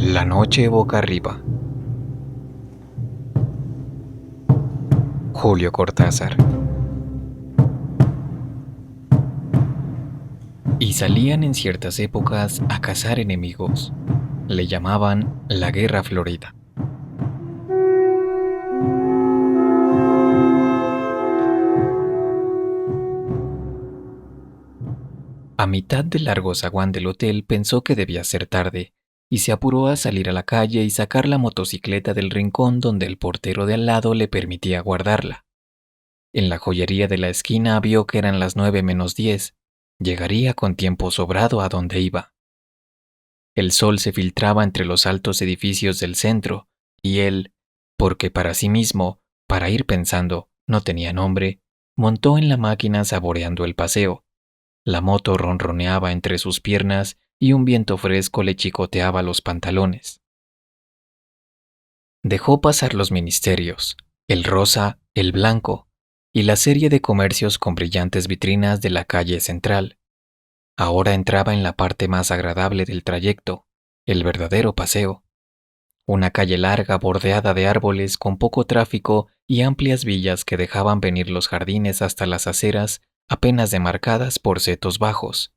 La noche boca arriba. Julio Cortázar. Y salían en ciertas épocas a cazar enemigos. Le llamaban la Guerra Florida. A mitad del largo zaguán del hotel pensó que debía ser tarde, y se apuró a salir a la calle y sacar la motocicleta del rincón donde el portero de al lado le permitía guardarla. En la joyería de la esquina vio que eran las 9:10. Llegaría con tiempo sobrado a donde iba. El sol se filtraba entre los altos edificios del centro, y él, porque para sí mismo, para ir pensando, no tenía nombre, montó en la máquina saboreando el paseo. La moto ronroneaba entre sus piernas y un viento fresco le chicoteaba los pantalones. Dejó pasar los ministerios, el rosa, el blanco, y la serie de comercios con brillantes vitrinas de la calle central. Ahora entraba en la parte más agradable del trayecto, el verdadero paseo. Una calle larga bordeada de árboles con poco tráfico y amplias villas que dejaban venir los jardines hasta las aceras apenas demarcadas por setos bajos.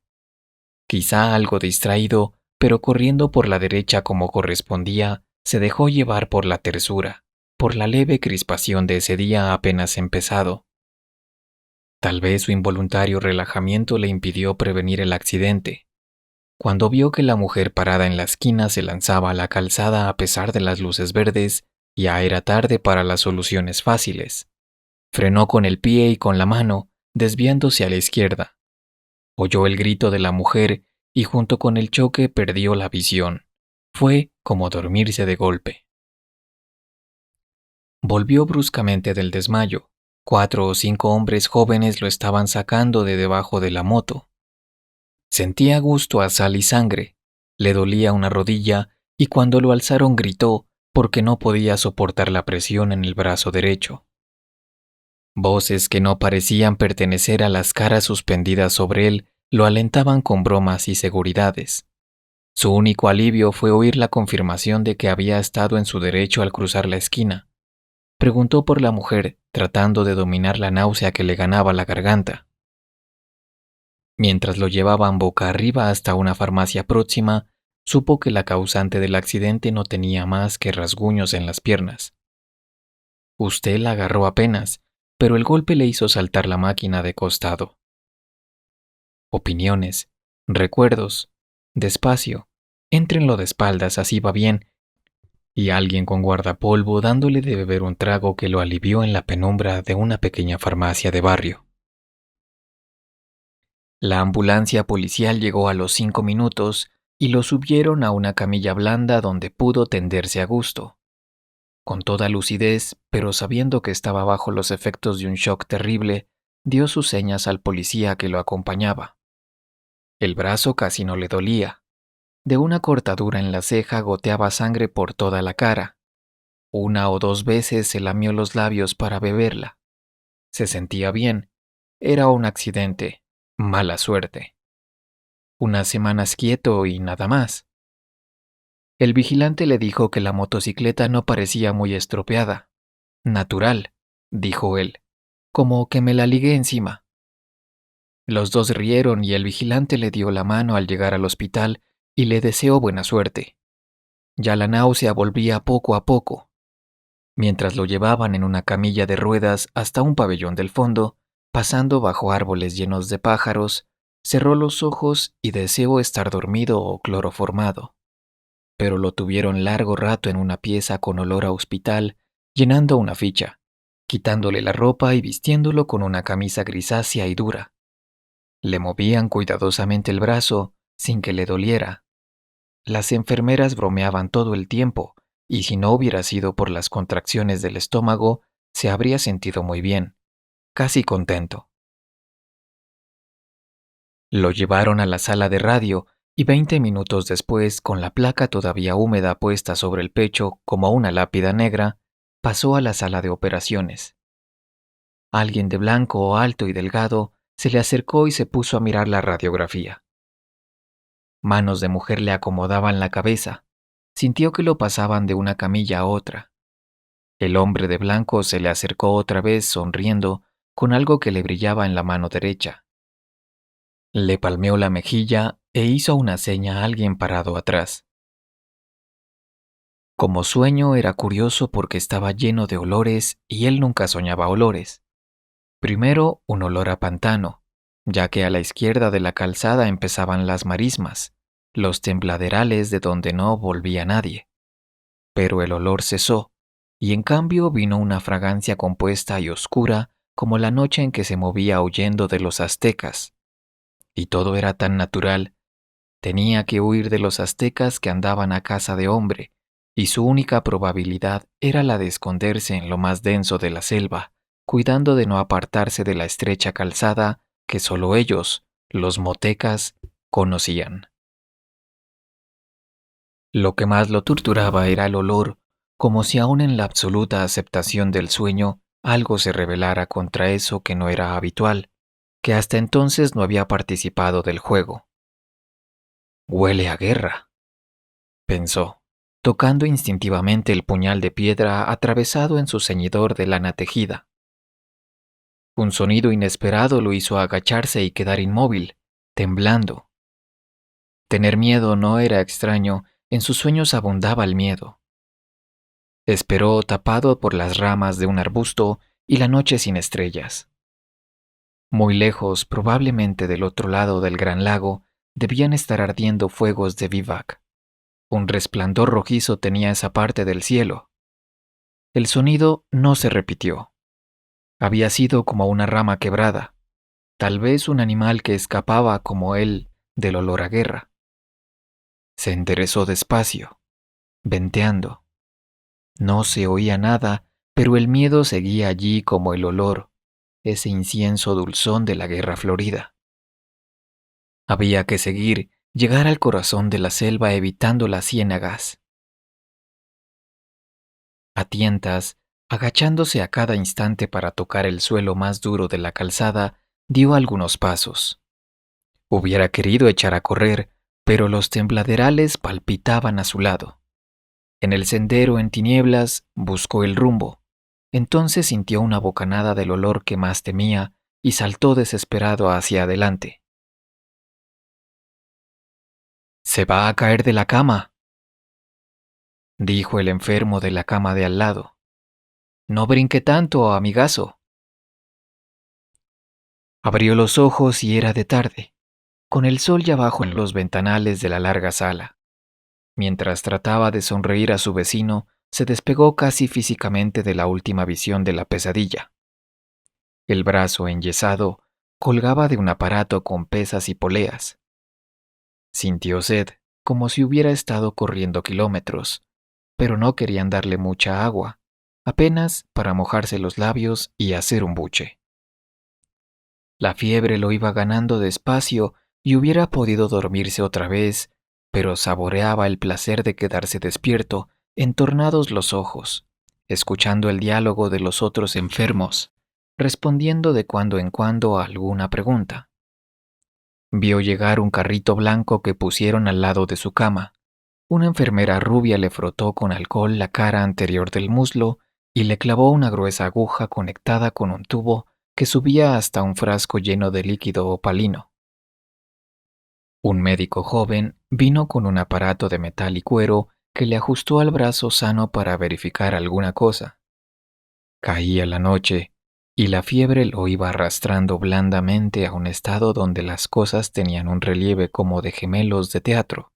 Quizá algo distraído, pero corriendo por la derecha como correspondía, se dejó llevar por la tersura, por la leve crispación de ese día apenas empezado. Tal vez su involuntario relajamiento le impidió prevenir el accidente. Cuando vio que la mujer parada en la esquina se lanzaba a la calzada a pesar de las luces verdes, ya era tarde para las soluciones fáciles. Frenó con el pie y con la mano, desviándose a la izquierda. Oyó el grito de la mujer y junto con el choque perdió la visión. Fue como dormirse de golpe. Volvió bruscamente del desmayo. 4 o 5 hombres jóvenes lo estaban sacando de debajo de la moto. Sentía gusto a sal y sangre, le dolía una rodilla y cuando lo alzaron gritó porque no podía soportar la presión en el brazo derecho. Voces que no parecían pertenecer a las caras suspendidas sobre él lo alentaban con bromas y seguridades. Su único alivio fue oír la confirmación de que había estado en su derecho al cruzar la esquina. Preguntó por la mujer, tratando de dominar la náusea que le ganaba la garganta. Mientras lo llevaban boca arriba hasta una farmacia próxima, supo que la causante del accidente no tenía más que rasguños en las piernas. Usted la agarró apenas, pero el golpe le hizo saltar la máquina de costado. Opiniones, recuerdos, despacio, éntrenlo de espaldas, así va bien, y alguien con guardapolvo dándole de beber un trago que lo alivió en la penumbra de una pequeña farmacia de barrio. La ambulancia policial llegó a los 5 minutos y lo subieron a una camilla blanda donde pudo tenderse a gusto. Con toda lucidez, pero sabiendo que estaba bajo los efectos de un shock terrible, dio sus señas al policía que lo acompañaba. El brazo casi no le dolía. De una cortadura en la ceja goteaba sangre por toda la cara. 1 o 2 veces se lamió los labios para beberla. Se sentía bien. Era un accidente. Mala suerte. Unas semanas quieto y nada más. El vigilante le dijo que la motocicleta no parecía muy estropeada. Natural, dijo él, como que me la ligué encima. Los dos rieron y el vigilante le dio la mano al llegar al hospital y le deseó buena suerte. Ya la náusea volvía poco a poco. Mientras lo llevaban en una camilla de ruedas hasta un pabellón del fondo, pasando bajo árboles llenos de pájaros, cerró los ojos y deseó estar dormido o cloroformado. Pero lo tuvieron largo rato en una pieza con olor a hospital, llenando una ficha, quitándole la ropa y vistiéndolo con una camisa grisácea y dura. Le movían cuidadosamente el brazo sin que le doliera. Las enfermeras bromeaban todo el tiempo, y si no hubiera sido por las contracciones del estómago, se habría sentido muy bien, casi contento. Lo llevaron a la sala de radio y 20 minutos después, con la placa todavía húmeda puesta sobre el pecho como una lápida negra, pasó a la sala de operaciones. Alguien de blanco, alto y delgado, se le acercó y se puso a mirar la radiografía. Manos de mujer le acomodaban la cabeza. sintió que lo pasaban de una camilla a otra. El hombre de blanco se le acercó otra vez sonriendo con algo que le brillaba en la mano derecha. Le palmeó la mejilla e hizo una seña a alguien parado atrás. Como sueño era curioso porque estaba lleno de olores y él nunca soñaba olores. Primero, un olor a pantano, ya que a la izquierda de la calzada empezaban las marismas, los tembladerales de donde no volvía nadie. Pero el olor cesó, y en cambio vino una fragancia compuesta y oscura como la noche en que se movía huyendo de los aztecas. Y todo era tan natural. Tenía que huir de los aztecas que andaban a caza de hombre, y su única probabilidad era la de esconderse en lo más denso de la selva, cuidando de no apartarse de la estrecha calzada que solo ellos, los motecas, conocían. Lo que más lo torturaba era el olor, como si aún en la absoluta aceptación del sueño algo se rebelara contra eso que no era habitual, que hasta entonces no había participado del juego. Huele a guerra, pensó, tocando instintivamente el puñal de piedra atravesado en su ceñidor de lana tejida. Un sonido inesperado lo hizo agacharse y quedar inmóvil, temblando. Tener miedo no era extraño, en sus sueños abundaba el miedo. Esperó tapado por las ramas de un arbusto y la noche sin estrellas. Muy lejos, probablemente del otro lado del gran lago, debían estar ardiendo fuegos de vivac. Un resplandor rojizo tenía esa parte del cielo. El sonido no se repitió. Había sido como una rama quebrada, tal vez un animal que escapaba como él del olor a guerra. Se enderezó despacio, venteando. No se oía nada, pero el miedo seguía allí como el olor, ese incienso dulzón de la guerra florida. Había que seguir, llegar al corazón de la selva evitando las ciénagas. A tientas, agachándose a cada instante para tocar el suelo más duro de la calzada, dio algunos pasos. Hubiera querido echar a correr, pero los tembladerales palpitaban a su lado. En el sendero en tinieblas buscó el rumbo. Entonces sintió una bocanada del olor que más temía y saltó desesperado hacia adelante. «Se va a caer de la cama», dijo el enfermo de la cama de al lado. «No brinque tanto, amigazo». Abrió los ojos y era de tarde, con el sol ya bajo en los ventanales de la larga sala. Mientras trataba de sonreír a su vecino, se despegó casi físicamente de la última visión de la pesadilla. El brazo enyesado colgaba de un aparato con pesas y poleas. Sintió sed, como si hubiera estado corriendo kilómetros, pero no querían darle mucha agua, apenas para mojarse los labios y hacer un buche. La fiebre lo iba ganando despacio y hubiera podido dormirse otra vez, pero saboreaba el placer de quedarse despierto, entornados los ojos, escuchando el diálogo de los otros enfermos, respondiendo de cuando en cuando a alguna pregunta. Vio llegar un carrito blanco que pusieron al lado de su cama. Una enfermera rubia le frotó con alcohol la cara anterior del muslo y le clavó una gruesa aguja conectada con un tubo que subía hasta un frasco lleno de líquido opalino. Un médico joven vino con un aparato de metal y cuero que le ajustó al brazo sano para verificar alguna cosa. Caía la noche y la fiebre lo iba arrastrando blandamente a un estado donde las cosas tenían un relieve como de gemelos de teatro.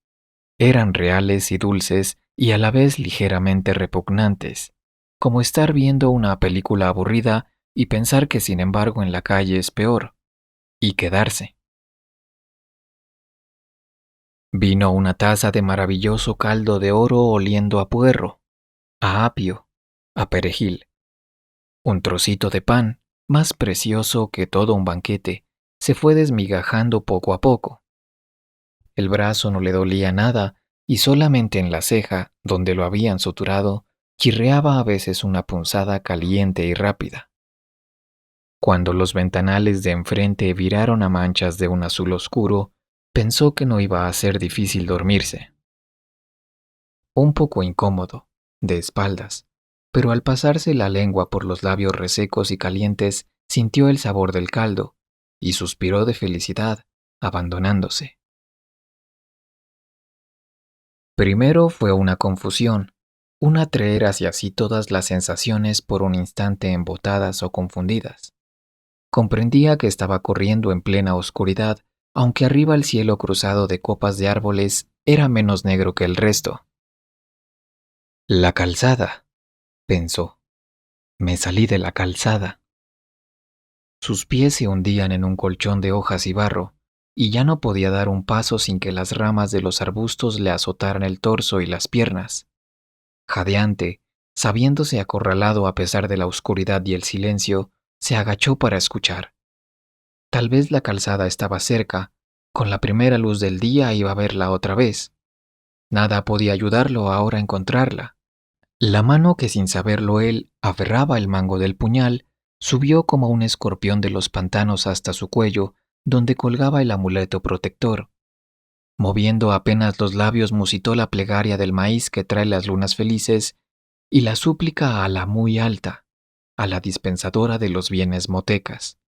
Eran reales y dulces y a la vez ligeramente repugnantes, como estar viendo una película aburrida y pensar que sin embargo en la calle es peor, y quedarse. Vino una taza de maravilloso caldo de oro oliendo a puerro, a apio, a perejil. Un trocito de pan, más precioso que todo un banquete, se fue desmigajando poco a poco. El brazo no le dolía nada y solamente en la ceja, donde lo habían suturado, chirriaba a veces una punzada caliente y rápida. Cuando los ventanales de enfrente viraron a manchas de un azul oscuro, pensó que no iba a ser difícil dormirse. un poco incómodo, de espaldas, pero al pasarse la lengua por los labios resecos y calientes, sintió el sabor del caldo y suspiró de felicidad, abandonándose. Primero fue una confusión, un atraer hacia sí todas las sensaciones por un instante embotadas o confundidas. Comprendía que estaba corriendo en plena oscuridad, aunque arriba el cielo cruzado de copas de árboles era menos negro que el resto. La calzada, pensó. Me salí de la calzada. Sus pies se hundían en un colchón de hojas y barro, y ya no podía dar un paso sin que las ramas de los arbustos le azotaran el torso y las piernas. Jadeante, sabiéndose acorralado a pesar de la oscuridad y el silencio, se agachó para escuchar. Tal vez la calzada estaba cerca, con la primera luz del día iba a verla otra vez. Nada podía ayudarlo ahora a encontrarla. La mano que sin saberlo él aferraba el mango del puñal subió como un escorpión de los pantanos hasta su cuello, donde colgaba el amuleto protector. Moviendo apenas los labios musitó la plegaria del maíz que trae las lunas felices y la súplica a la muy alta, a la dispensadora de los bienes motecas.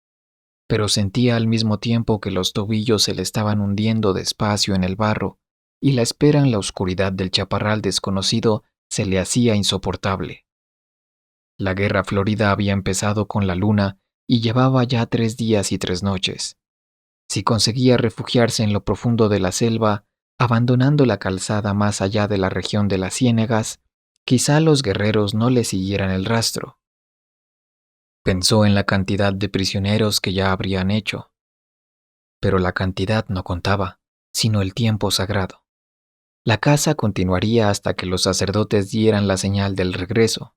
Pero sentía al mismo tiempo que los tobillos se le estaban hundiendo despacio en el barro y la espera en la oscuridad del chaparral desconocido se le hacía insoportable. La guerra florida había empezado con la luna y llevaba ya 3 días y 3 noches. Si conseguía refugiarse en lo profundo de la selva, abandonando la calzada más allá de la región de las ciénegas, quizá los guerreros no le siguieran el rastro. Pensó en la cantidad de prisioneros que ya habrían hecho, pero la cantidad no contaba, sino el tiempo sagrado. La caza continuaría hasta que los sacerdotes dieran la señal del regreso.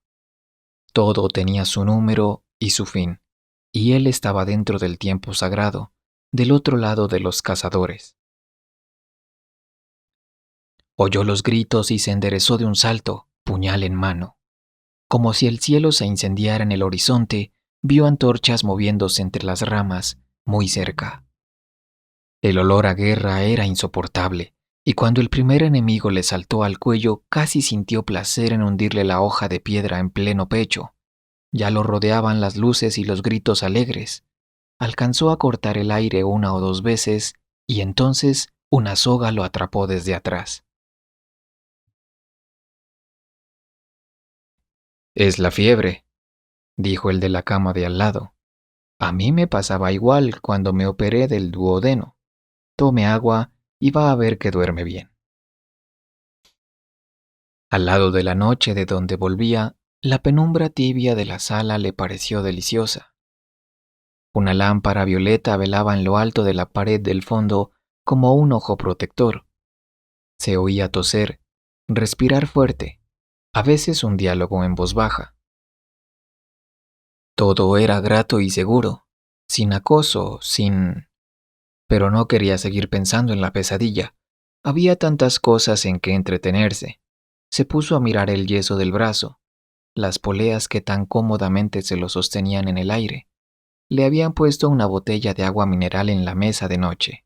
Todo tenía su número y su fin, y él estaba dentro del tiempo sagrado, del otro lado de los cazadores. Oyó los gritos y se enderezó de un salto, puñal en mano. Como si el cielo se incendiara en el horizonte, vio antorchas moviéndose entre las ramas, muy cerca. El olor a guerra era insoportable, y cuando el primer enemigo le saltó al cuello, casi sintió placer en hundirle la hoja de piedra en pleno pecho. Ya lo rodeaban las luces y los gritos alegres. Alcanzó a cortar el aire 1 o 2 veces, y entonces una soga lo atrapó desde atrás. Es la fiebre, dijo el de la cama de al lado. A mí me pasaba igual cuando me operé del duodeno. Tome agua y va a ver que duerme bien. Al lado de la noche de donde volvía, la penumbra tibia de la sala le pareció deliciosa. Una lámpara violeta velaba en lo alto de la pared del fondo como un ojo protector. Se oía toser, respirar fuerte, a veces un diálogo en voz baja. Todo era grato y seguro, sin acoso, sin... Pero no quería seguir pensando en la pesadilla. Había tantas cosas en que entretenerse. Se puso a mirar el yeso del brazo, las poleas que tan cómodamente se lo sostenían en el aire. Le habían puesto una botella de agua mineral en la mesa de noche.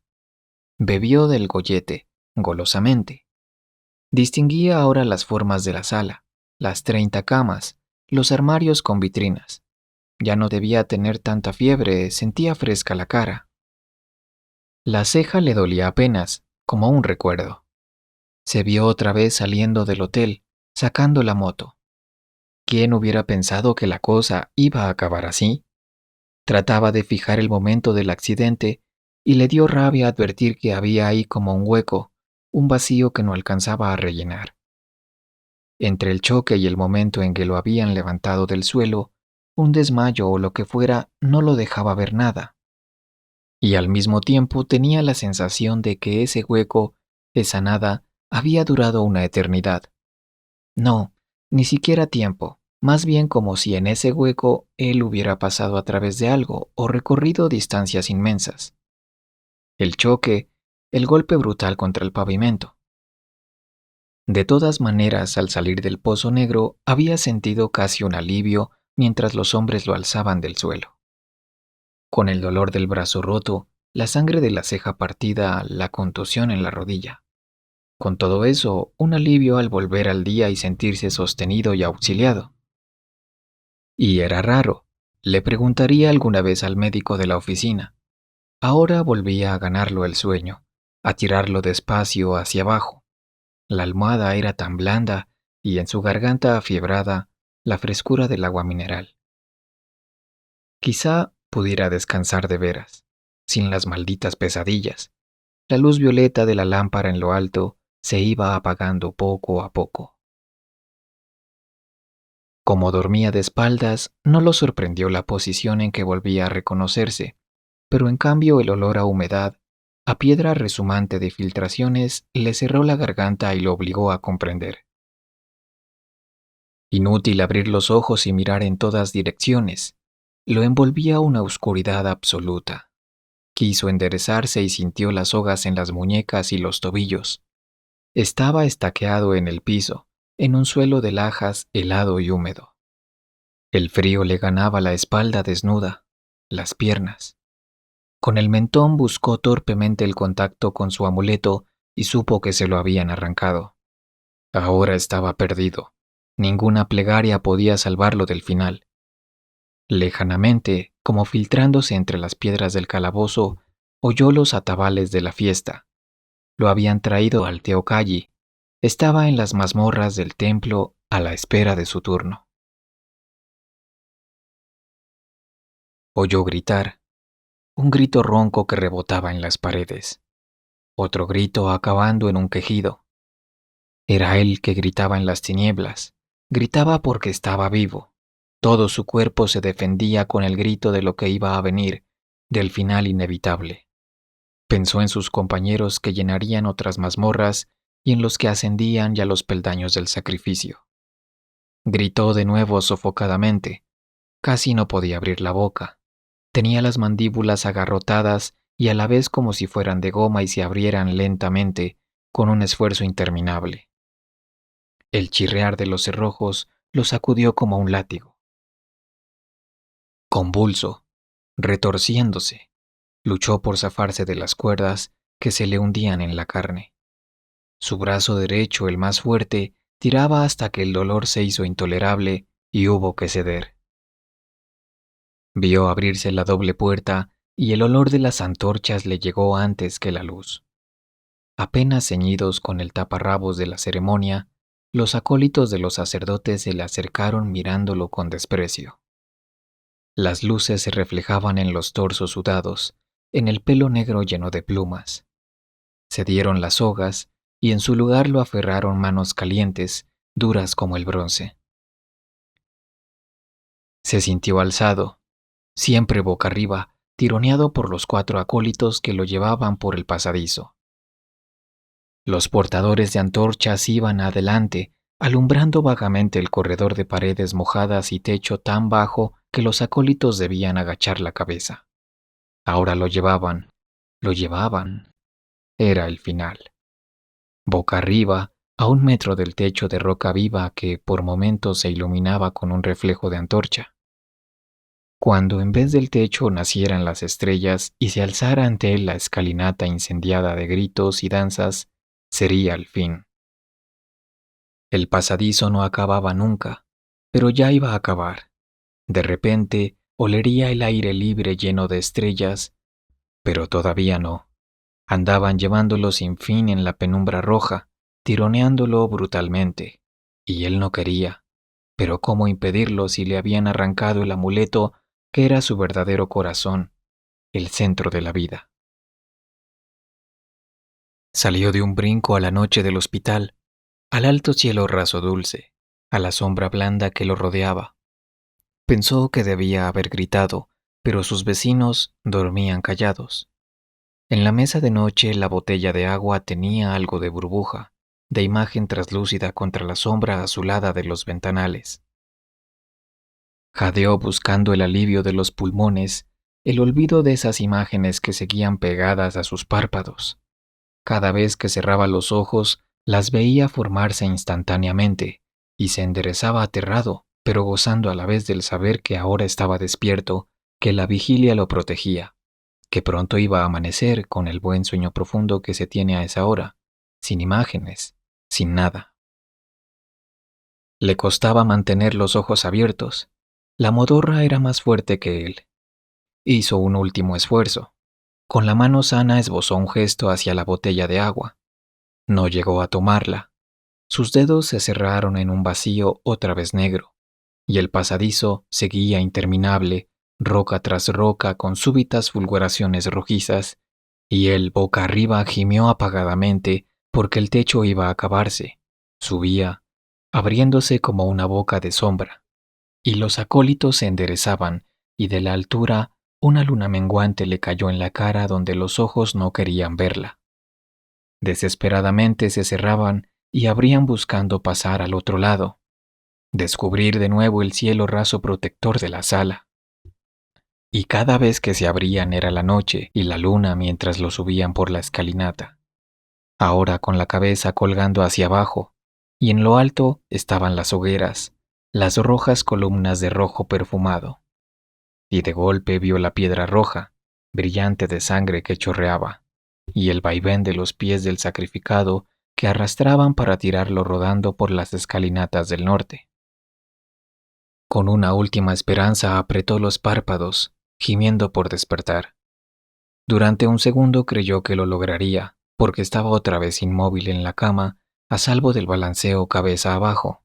Bebió del gollete, golosamente. Distinguía ahora las formas de la sala, las 30 camas, los armarios con vitrinas. Ya no debía tener tanta fiebre, sentía fresca la cara. La ceja le dolía apenas, como un recuerdo. Se vio otra vez saliendo del hotel, sacando la moto. ¿Quién hubiera pensado que la cosa iba a acabar así? Trataba de fijar el momento del accidente y le dio rabia advertir que había ahí como un hueco, un vacío que no alcanzaba a rellenar. Entre el choque y el momento en que lo habían levantado del suelo, un desmayo o lo que fuera no lo dejaba ver nada. Y al mismo tiempo tenía la sensación de que ese hueco, esa nada, había durado una eternidad. No, ni siquiera tiempo, más bien como si en ese hueco él hubiera pasado a través de algo o recorrido distancias inmensas. El choque, el golpe brutal contra el pavimento. De todas maneras, al salir del pozo negro, había sentido casi un alivio mientras los hombres lo alzaban del suelo. Con el dolor del brazo roto, la sangre de la ceja partida, la contusión en la rodilla. Con todo eso, un alivio al volver al día y sentirse sostenido y auxiliado. Y era raro. Le preguntaría alguna vez al médico de la oficina. Ahora volvía a ganarlo el sueño, a tirarlo despacio hacia abajo. La almohada era tan blanda y en su garganta afiebrada la frescura del agua mineral. Quizá pudiera descansar de veras, sin las malditas pesadillas. La luz violeta de la lámpara en lo alto se iba apagando poco a poco. Como dormía de espaldas, no lo sorprendió la posición en que volvía a reconocerse, pero en cambio el olor a humedad, a piedra resumante de filtraciones, le cerró la garganta y lo obligó a comprender. Inútil abrir los ojos y mirar en todas direcciones. Lo envolvía una oscuridad absoluta. Quiso enderezarse y sintió las sogas en las muñecas y los tobillos. Estaba estaqueado en el piso, en un suelo de lajas helado y húmedo. El frío le ganaba la espalda desnuda, las piernas. Con el mentón buscó torpemente el contacto con su amuleto y supo que se lo habían arrancado. Ahora estaba perdido. Ninguna plegaria podía salvarlo del final. Lejanamente, como filtrándose entre las piedras del calabozo, oyó los atabales de la fiesta. Lo habían traído al Teocalli. Estaba en las mazmorras del templo a la espera de su turno. Oyó gritar, un grito ronco que rebotaba en las paredes, otro grito acabando en un quejido. Era él que gritaba en las tinieblas, gritaba porque estaba vivo. Todo su cuerpo se defendía con el grito de lo que iba a venir, del final inevitable. Pensó en sus compañeros que llenarían otras mazmorras y en los que ascendían ya los peldaños del sacrificio. Gritó de nuevo sofocadamente. Casi no podía abrir la boca. Tenía las mandíbulas agarrotadas y a la vez como si fueran de goma y se abrieran lentamente, con un esfuerzo interminable. El chirriar de los cerrojos lo sacudió como un látigo. Convulso, retorciéndose, luchó por zafarse de las cuerdas que se le hundían en la carne. Su brazo derecho, el más fuerte, tiraba hasta que el dolor se hizo intolerable y hubo que ceder. Vio abrirse la doble puerta y el olor de las antorchas le llegó antes que la luz. Apenas ceñidos con el taparrabos de la ceremonia, los acólitos de los sacerdotes se le acercaron mirándolo con desprecio. Las luces se reflejaban en los torsos sudados, en el pelo negro lleno de plumas. Se dieron las sogas y en su lugar lo aferraron manos calientes, duras como el bronce. Se sintió alzado, siempre boca arriba, tironeado por los 4 acólitos que lo llevaban por el pasadizo. Los portadores de antorchas iban adelante, alumbrando vagamente el corredor de paredes mojadas y techo tan bajo que los acólitos debían agachar la cabeza. Ahora lo llevaban, lo llevaban. Era el final. Boca arriba, a 1 metro del techo de roca viva que por momentos se iluminaba con un reflejo de antorcha. Cuando en vez del techo nacieran las estrellas y se alzara ante él la escalinata incendiada de gritos y danzas, sería el fin. El pasadizo no acababa nunca, pero ya iba a acabar. De repente, olería el aire libre lleno de estrellas, pero todavía no. Andaban llevándolo sin fin en la penumbra roja, tironeándolo brutalmente. Y él no quería. Pero ¿cómo impedirlo si le habían arrancado el amuleto que era su verdadero corazón, el centro de la vida? Salió de un brinco a la noche del hospital, al alto cielo raso dulce, a la sombra blanda que lo rodeaba. Pensó que debía haber gritado, pero sus vecinos dormían callados. En la mesa de noche la botella de agua tenía algo de burbuja, de imagen traslúcida contra la sombra azulada de los ventanales. Jadeó buscando el alivio de los pulmones, el olvido de esas imágenes que seguían pegadas a sus párpados. Cada vez que cerraba los ojos, las veía formarse instantáneamente, y se enderezaba aterrado, pero gozando a la vez del saber que ahora estaba despierto, que la vigilia lo protegía, que pronto iba a amanecer con el buen sueño profundo que se tiene a esa hora, sin imágenes, sin nada. Le costaba mantener los ojos abiertos. La modorra era más fuerte que él. Hizo un último esfuerzo. Con la mano sana esbozó un gesto hacia la botella de agua. No llegó a tomarla. Sus dedos se cerraron en un vacío otra vez negro, y el pasadizo seguía interminable, roca tras roca con súbitas fulguraciones rojizas, y él boca arriba gimió apagadamente porque el techo iba a acabarse. Subía, abriéndose como una boca de sombra, y los acólitos se enderezaban, y de la altura una luna menguante le cayó en la cara donde los ojos no querían verla. Desesperadamente se cerraban y abrían buscando pasar al otro lado, descubrir de nuevo el cielo raso protector de la sala. Y cada vez que se abrían era la noche y la luna mientras lo subían por la escalinata, ahora con la cabeza colgando hacia abajo, y en lo alto estaban las hogueras, las rojas columnas de rojo perfumado. Y de golpe vio la piedra roja, brillante de sangre que chorreaba, y el vaivén de los pies del sacrificado que arrastraban para tirarlo rodando por las escalinatas del norte. Con una última esperanza apretó los párpados, gimiendo por despertar. Durante un segundo creyó que lo lograría, porque estaba otra vez inmóvil en la cama, a salvo del balanceo cabeza abajo.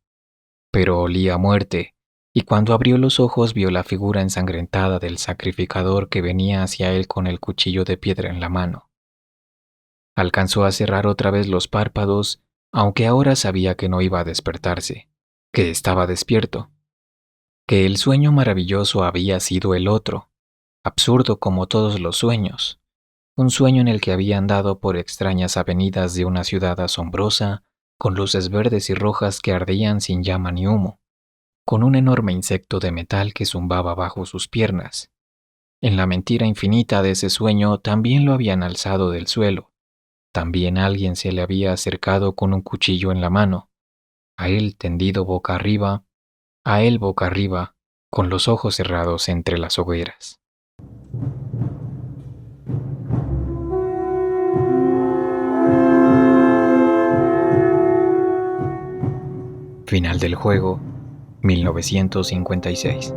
Pero olía a muerte, y cuando abrió los ojos vio la figura ensangrentada del sacrificador que venía hacia él con el cuchillo de piedra en la mano. Alcanzó a cerrar otra vez los párpados, aunque ahora sabía que no iba a despertarse, que estaba despierto, que el sueño maravilloso había sido el otro, absurdo como todos los sueños, un sueño en el que había andado por extrañas avenidas de una ciudad asombrosa, con luces verdes y rojas que ardían sin llama ni humo, con un enorme insecto de metal que zumbaba bajo sus piernas. En la mentira infinita de ese sueño también lo habían alzado del suelo, también alguien se le había acercado con un cuchillo en la mano, a él tendido boca arriba, a él boca arriba, con los ojos cerrados entre las hogueras. Final del juego, 1956.